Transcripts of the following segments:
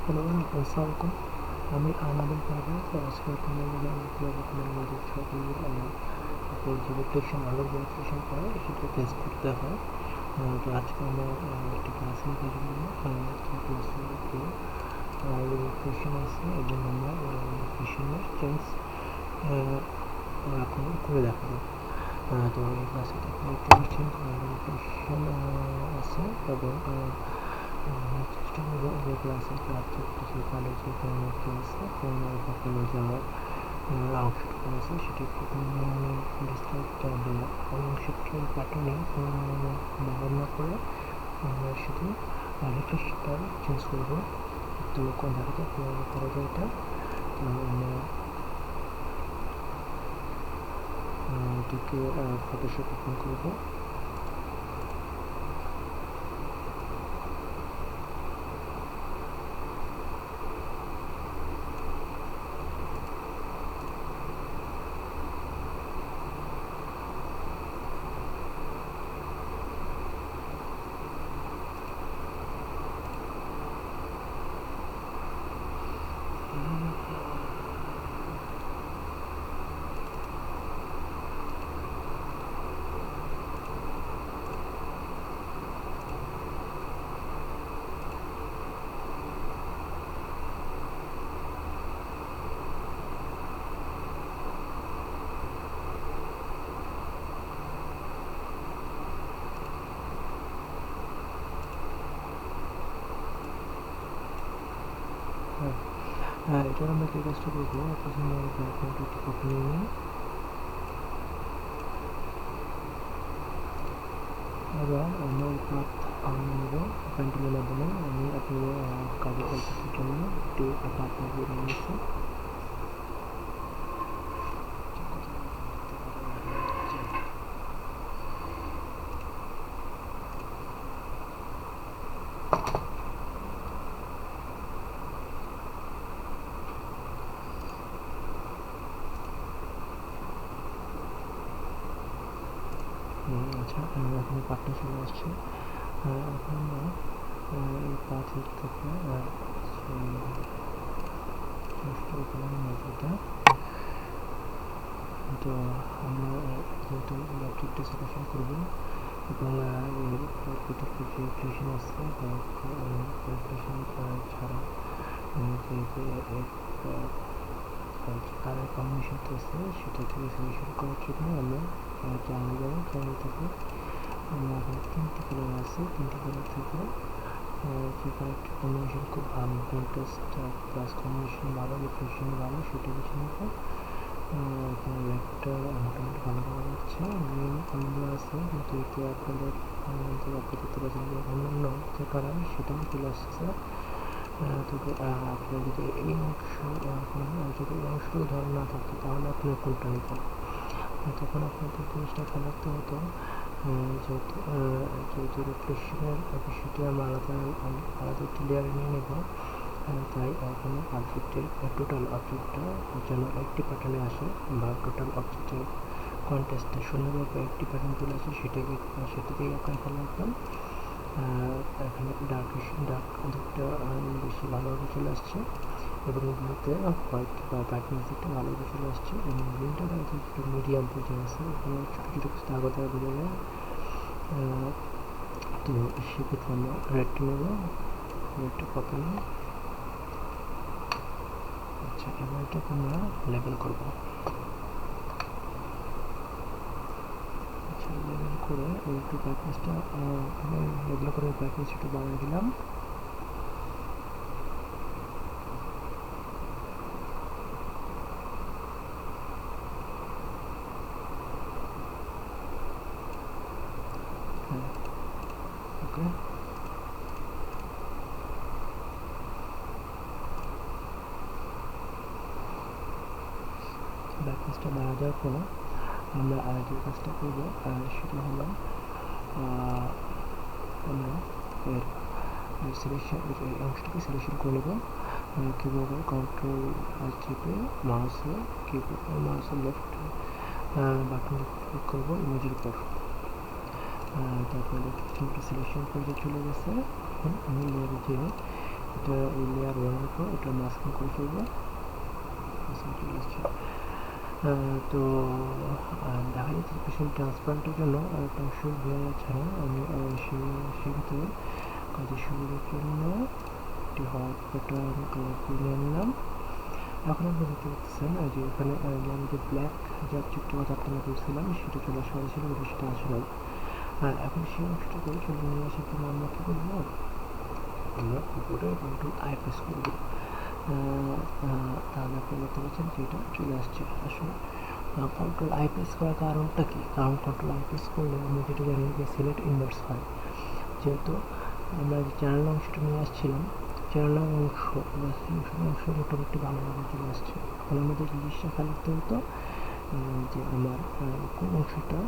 Hello, আসসালামু আলাইকুম। আমি আমাদের পারভেজ। আজকে তোমাদের আমি কীভাবে তোমার নিজের ছবি যে রিফ্লেকশন আলোর যে রিফ্লেকশন করে সেটা টেস্ট করতে হয়। তো আজকে আমরা একটা ক্লাসে কাজ করবো। ক্লাসে রিফ্লেকশন আছে এবং আমরা রিফ্লেকশনের চেঞ্জ এখন করে দেখাবো। তো এই ক্লাসে দেখতে পাচ্ছেন রিফ্লেকশন আছে এবং চেষ্টা করবো যে ক্লাসের কিছু কালো যে ফর্মেটটা আছে বা কোনো যাওয়ার অংশটুকু আছে সেটাকে ডিসক্রাইব করবে অংশটার প্যাটার্নে ব্যবহার না করে আমরা শুধু রিফ্লেকশনটা চেঞ্জ করবো। তো কোন জায়গাটা কীভাবে করা যায় এটা আমরা এটাকে ফটোশপ ওপেন করবো। এটার আমরা যে কাজটা করবো প্রথমে ব্যাকগ্রাউন্ড একটু কপি নিয়ে নিই। এবার আমরা পাথ নেব পেন্টিলের মাধ্যমে। আমি আপনি কাজের কাজের জন্য একটি পাথ নিয়ে নিয়েছি। আচ্ছা, এখন পাথটা চলে আসছে। এখন আমরা এই পাথ থেকে এটা তো আমরা যেহেতু অবজেক্টটা সিলেকশন করবো এবং এর প্রত্যেকটা যে রিফ্লেকশন আসছে রিফ্লেকশন ছাড়া যে কালার কম্বিনেশনটা আছে সেটা থেকে সিলেকশন করার জন্য আমরা চ্যানেল যাবো। চ্যানেল থেকে আমরা এখন তিনটি কালার আছে, তিনটি কালার থেকে যে কালারটা কম্বিনেশন খুব ভালো, কন্ট্রাস্ট প্লাস কম্বিনেশন ভালো, রিফ্লেকশন ভালো সেটা বেছে নেব। এখানে রেডটা মোটামুটি ভালো করা যাচ্ছে। গ্রিন অনেকগুলো আছে কিন্তু এতে আপনাদের আপনি দেখতে পাচ্ছেন যে অন্যান্য যে কালার সেটাও চলে আসছে। তবে আপনার যদি এই অংশ যদি এই অংশ ধরে না থাকে তাহলে আপনি কোনটা নেবেন, তখন আপনাদের জিনিসটা খেয়াল রাখতে হতো। যেহেতু রিফ্লেকশনের বিষয়টি আমরা আলাদা একটি লেয়ারে নিয়ে নেব, তাই এখানে অবজেক্টের টোটাল অবজেক্টটা যেন একটি প্যাটার্নে আসে বা টোটাল অবজেক্টের কন্টেস্টটা সুন্দরভাবে একটি প্যাটার্ন চলে আসে সেটাতেই আপনার খেয়াল রাখবেন। এখানে ডার্ক অর্ধেকটা বেশি ভালোভাবে চলে আসছে এবং এগুলোতে হোয়াইট বা ব্রাইটনেস একটা ভালোভাবে চলে আসছে এবং গ্রিনটা একটু মিডিয়াম পর্যায়ে আছে, এখানে ছোটো ছোটো কিছু দাগ দাগ বোঝা যায়। তো সেক্ষেত্রে আমরা রেডটা নেব, রেডটা কপি নিই। আচ্ছা, এবার এটাকে আমরা লেবেল করবো। আচ্ছা, লেবেল করে একটু ব্রাইটনেসটা লেবেল করে ব্রাইটনেস একটু বাড়িয়ে দিলাম। ওকে, ব্রাইটনেসটা বাড়া যাওয়ার পর আমরা যে কাজটা করবো সেটা হলো আমরা এর সিলেকশন অংশটাকে সিলেকশন করে নেব। কীভাবে কন্ট্রোল চেপে মাউসের লেফট বাটন ক্লিক করবো ইমেজের উপর। তারপরে সিলেকশন পর্যায়ে চলে গেছে। এখন আমি লেয়ারে যেয়ে এটা এই লেয়ার 1-এর উপর এটা মাস্কিং করে ফেলবো। চলে আসছে। তো দেখা যাচ্ছে পেছন ট্রান্সপারেন্টের জন্য একটা অংশ বোঝা যাচ্ছে না। আমি সেক্ষেত্রে কাজের সুবিধার জন্য একটি হোয়াইট প্যাটার্ন কালার করে নিয়ে নিলাম। এখন আপনি দেখতে পাচ্ছেন যে এখানে আমি যে ব্ল্যাক যে অবজেক্টের কথা আপনাকে বলছিলাম সেটা চলে আসা হয়েছিল, কিন্তু সেটা আসে নাই। এখন সেই অংশটাকে চলে নিয়ে আসার জন্য আমরা কী করবো, আমরা উপরে কন্ট্রোল-I প্রেস করবো। তাহলে আপনি দেখতে পাচ্ছেন যে এটা চলে আসছে। আসলে কন্ট্রোল-I প্রেস করার কারণটা কি? কারণ কন্ট্রোল-I প্রেস করলে আমরা যেটা জানি যে সিলেক্ট ইনভার্স হয়। যেহেতু আমরা যে চ্যানেল অংশটা নিয়ে আসছিলাম, চ্যানেল অংশ বা অংশ মোটামুটি ভালোভাবে চলে আসছে। এখন আমাদের জিনিসটা খেয়াল রাখতে হতো যে আমার কোন অংশটা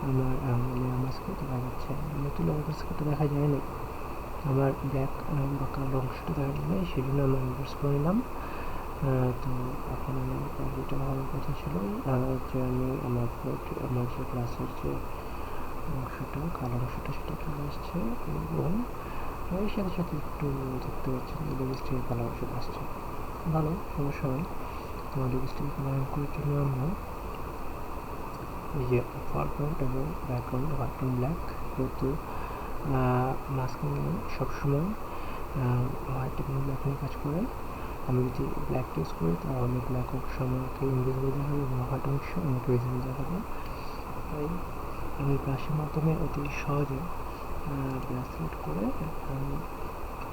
আমার লেয়ার মাস্কে দেখা যাচ্ছে। যেহেতু লেয়ার মাস্কে দেখা যায় না, আমার ব্ল্যাক বা কালো অংশটা দেখা যায় না, সেই জন্য আমরা ইনভার্স করে নিলাম। তো এখন আমার যেটা হওয়ার কথা ছিল যে আমি আমার যে ক্লাসের যে অংশটা কালো অংশটা সেটা চলে আসছে, এবং এর সাথে সাথে একটু দেখতে পাচ্ছেন যে লিপস্টিকের কালার চলে আসছে। ভালো, সমস্যা নেই। তো লিপস্টিকের কালার করার জন্য আমরা এই যে ফরগ্রাউন্ড এবং ব্যাকগ্রাউন্ড হোয়াইট অ্যান্ড ব্ল্যাক, যেহেতু মাস্কিং সবসময় হোয়াইট এবং ব্ল্যাক নিয়ে কাজ করে। আমি যদি ব্ল্যাক ইউজ করি তাহলে ব্ল্যাক অংশ আমাকে ইনভিজিবল দেখাবে এবং হোয়াইট অংশ আমাকে ভিজিবল দেখাবে। তাই আমি ব্রাশের মাধ্যমে অতি সহজে ব্রাশ সিলেক্ট করে আমি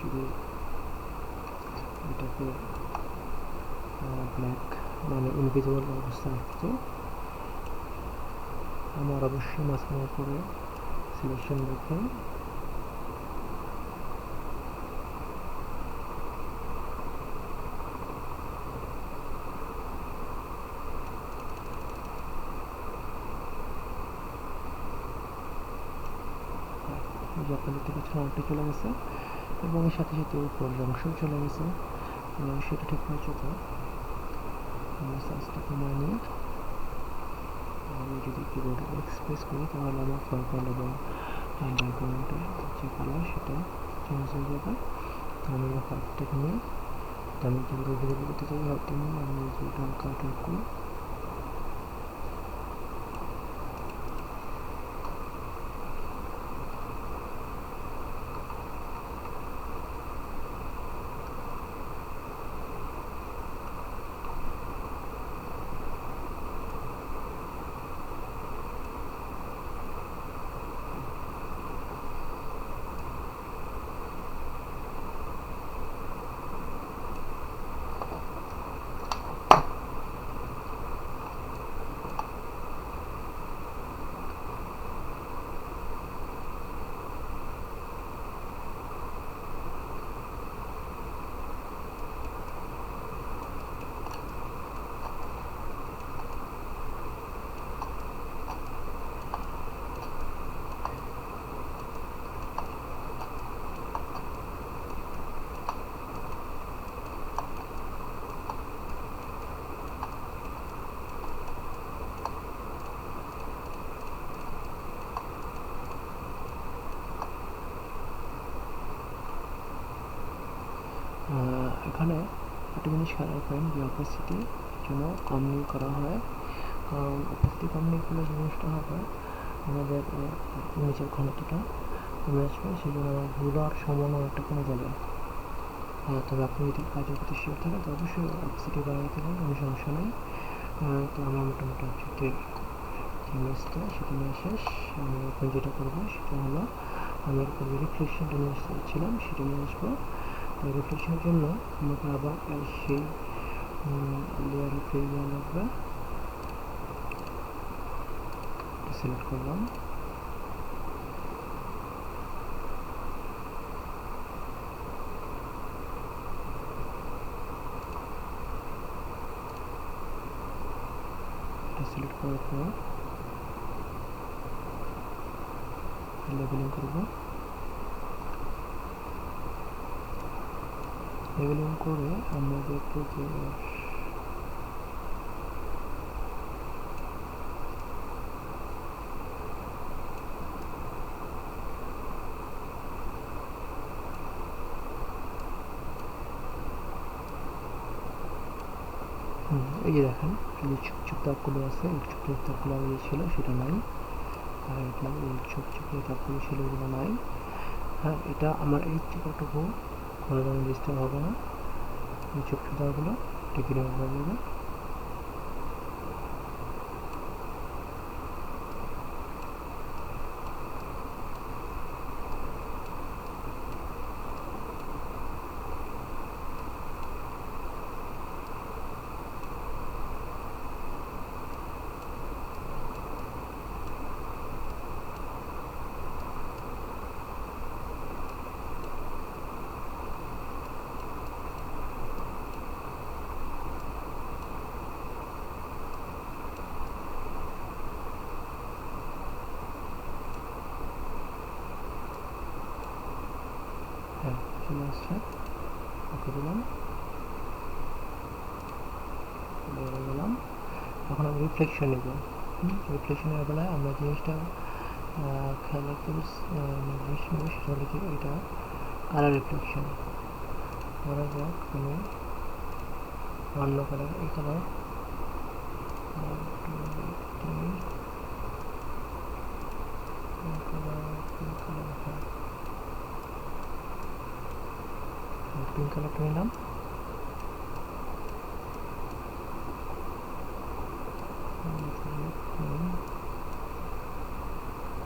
যদি এটাকে ব্ল্যাক মানে ইনভিজিবল অবস্থা রাখতে, আমার অবশ্যই মাঝখানে উপরে সিলেকশন রেখে আপনার দেখতে পাচ্ছেন অনেকটা চলে গেছে, এবং এর সাথে সাথে উপরের অংশও চলে গেছে। সেটা ঠিক করার জন্য আমরা সাইজটা কমিয়ে নিয়ে আমি যদি কিবোর্ডে এক্সপ্রেস করি তাহলে আমার ফরগ্রাউন্ড এবং ব্যাকগ্রাউন্ডের যে কালার সেটা চেঞ্জ হয়ে যাবে। তো আমি হোয়াইটটা নিয়ে আমি যেগুলো ভিডিও করতে চাই হোয়াইটটা নিয়ে আমি যেটা কাট করি। এখানে একটা জিনিস খেয়াল রাখবেন যে অপাসিটি যেন কম নিয়ে করা হয়, কারণ অপাসিটি কম নিয়ে করলে জিনিসটা হবে আমাদের নিচের ঘনত্বটা কমে আসবে, সেই জন্য আমার ভুল হওয়ার সম্ভাবনা অনেকটা কমে যাবে। তবে আপনি যদি কাজের প্রতি শিওর থাকেন তো অবশ্যই অপাসিটি বাড়াতে পারেন, কোনো সমস্যা নেই। তো আমার মোটামুটি অবজেক্টের ইমেজটা সেটা নিয়ে শেষ। আমি এখন যেটা করবো সেটা হলো আমি এরপর যে রিফ্লেকশনটা নিয়ে আসছিলাম সেটা নিয়ে আসবো। তো রিফ্লেকশনের জন্য আমাকে আবার সেই লেয়ারে ফিরে যাওয়া লাগবে। সিলেক্ট করলাম, সিলেক্ট করার পর লেবেলিং করব। লেবেলিং করে আমরা দেখব যে এই যে দেখেন এই ছোপ ছোপ দাগগুলো আছে, এই ছোপ ছোপ দাগগুলো আগে ছিল সেটা নাই, আর এটা এই ছোপ ছোপ দাগগুলো ছিল এগুলো নাই। হ্যাঁ, এটা আমার এই চিত্রটুকু কোনো ধরনের ডিস্টার্ব হবে না। এই ছোপ ছোপ দাগগুলো এটা কিনে হয়ে যাবে। হ্যাঁ, চলে আসছে, ওকে দিলাম, বেরো গেলাম। এখন আমি রিফ্লেকশন নেব। রিফ্লেকশনের বেলায় আমরা জিনিসটা খেয়াল রাখতে জিনিস নেব, সেটা হলো কি এটা কালার রিফ্লেকশন। ধরা যাক আমি অন্য কালার, এই কালার পিঙ্ক কালারটা নিলাম।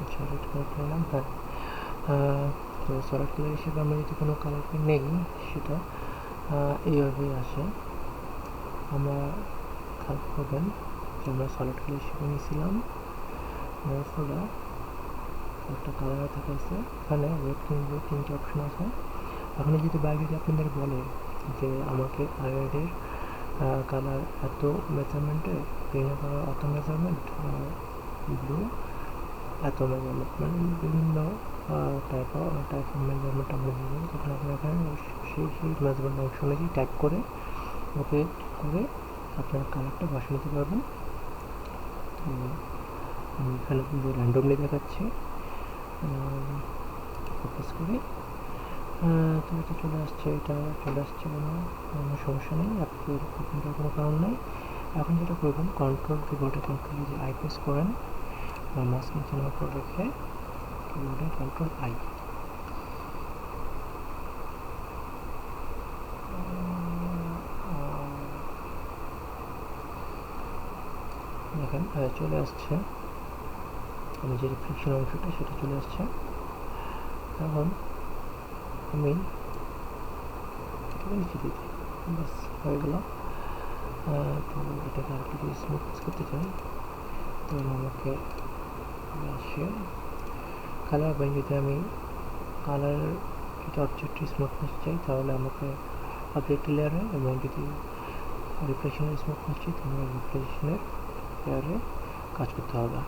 আচ্ছা, রেড কালারটা নিলাম। হ্যাঁ, তো সলিড কালার হিসেবে আমরা যদি কোনো কালারকে নেই সেটা এইভাবেই আসে। আমরা খেয়াল করবেন যে আমরা সলিড কালার হিসেবে নিয়েছিলাম, নেওয়ার ফলে একটা কালার দেখাচ্ছে এখানে রেড কিনবো, তিনটে অপশন আছে। এখন যদি বাইরে যদি আপনাদের বলে যে আমাকে আইরেডের কালার এত মেজারমেন্টে, গ্রিনের কালার এত মেজারমেন্ট, ব্লু এত মেজারমেন্ট, মানে বিভিন্ন টাইপ অফ মেজারমেন্ট আপনি দেবেন, তখন আপনি এখানে সেই মেজারমেন্ট অংশ অনুযায়ী টাইপ করে ওকে করে আপনার কালারটা বসে নিতে পারবেন। তো আমি এখানে কিন্তু র্যান্ডমলি দেখাচ্ছি, ফোকাস করে। তো এটা চলে আসছে, এটা চলে আসছে, কোনো সমস্যা নেই, আপনার কোনো কারণ নেই। এখন যেটা করবেন, কন্ট্রোল কিবোর্ডে কন্ট্রোল যদি আই প্রেস করেন বা মাউস নিচের উপর রেখে কিবোর্ডে কন্ট্রোল আই, দেখেন চলে আসছে আমি যে রিফ্লেকশন অংশটা সেটা চলে আসছে। এখন আমি নিচে দিই, বাস হয়ে গেল। তো এটাকে আর একটু যদি স্মুথ করতে চাই তাহলে আমাকে আসে কালার ব্যাঙ্গিতে আমি কালার যদি অবজেক্টের স্মুথনেস চাই তাহলে আমাকে অবজেক্ট লেয়ারে, এবং যদি রিফ্লেকশনের স্মুথনেস চাই তাহলে রিফ্লেকশনের লেয়ারে কাজ করতে হবে।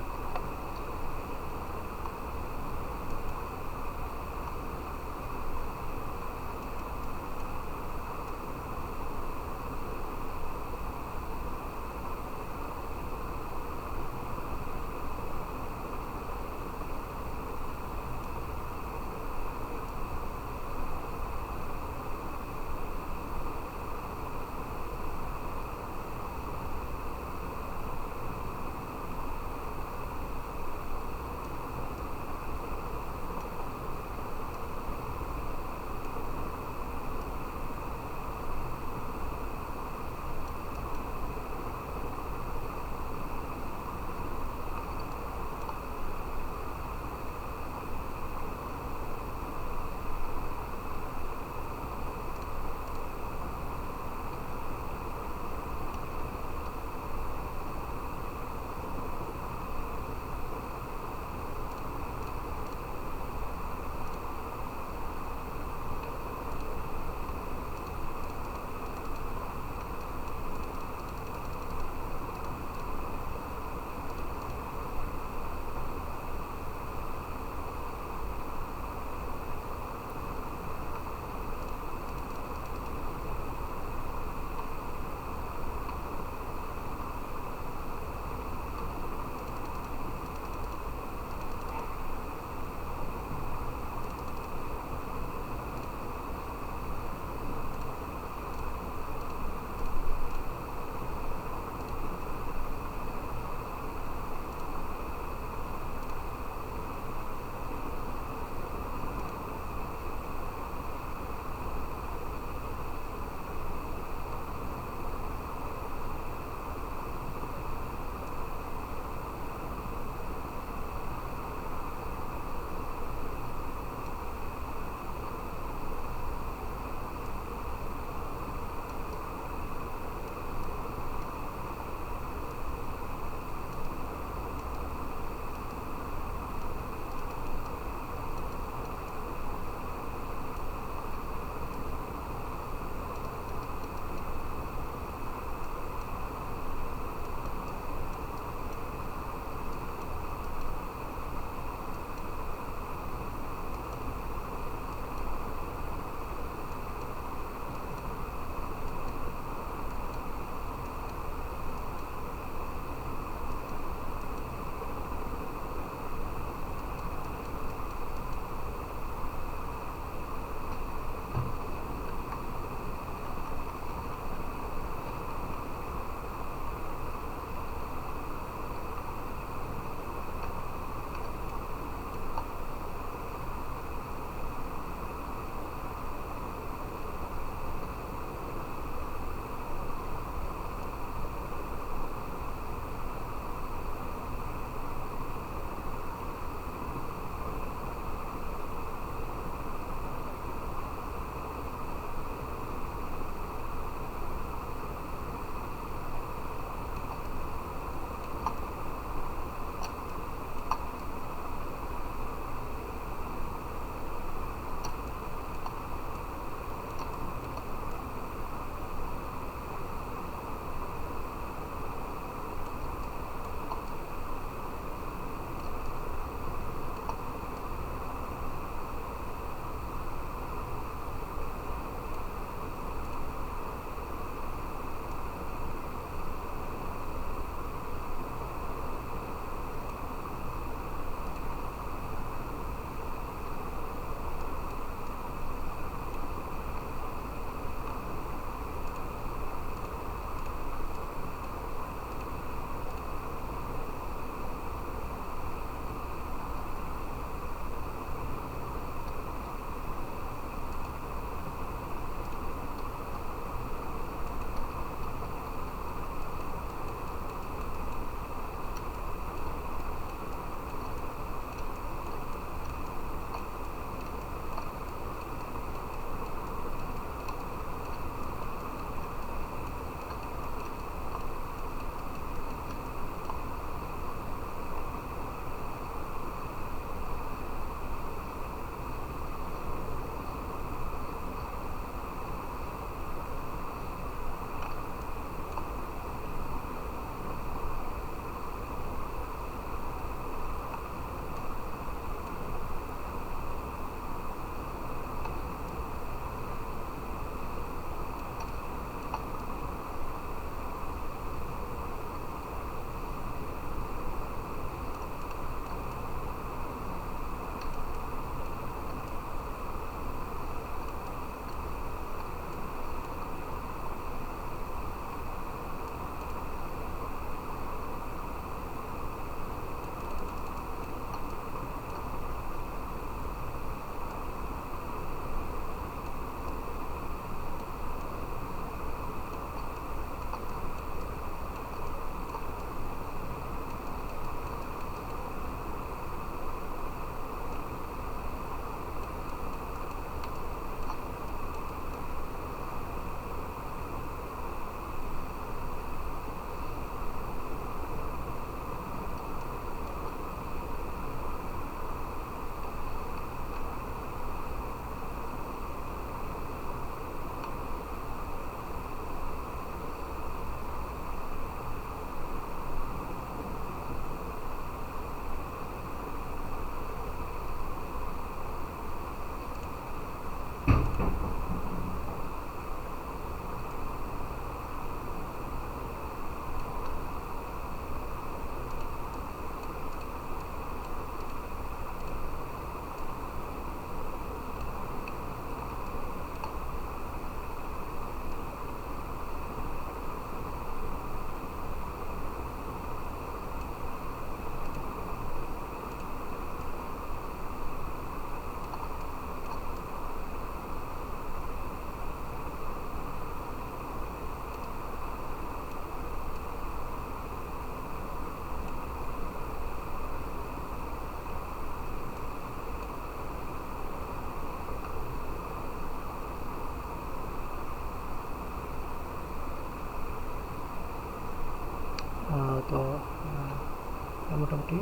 মোটামুটি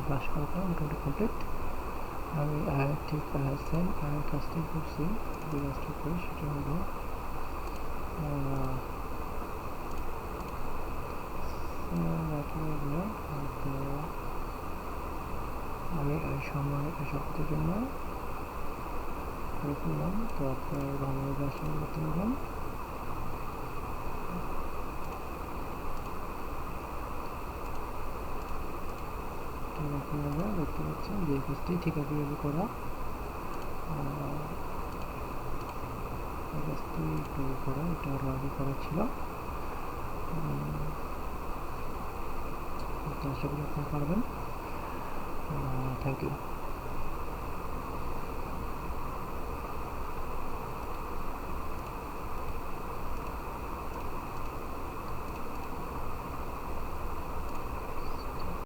ব্রাশ করাটা মোটামুটি কমপ্লিট। আমি ঠিক সেম কাজটি করছি, যে কাজটি করি সেটা হলো আমি সময় শব্দের জন্য করে ফেললাম। তো আপনার বাংলা ভাষা করতে বললাম। আপনারা দেখতে পাচ্ছেন যে কাজটি ঠিক কীভাবে করা, কাজটি কীভাবে করা, এটা আরও আগে করা ছিল। তো আশা করি আপনারা পারবেন। Thank you.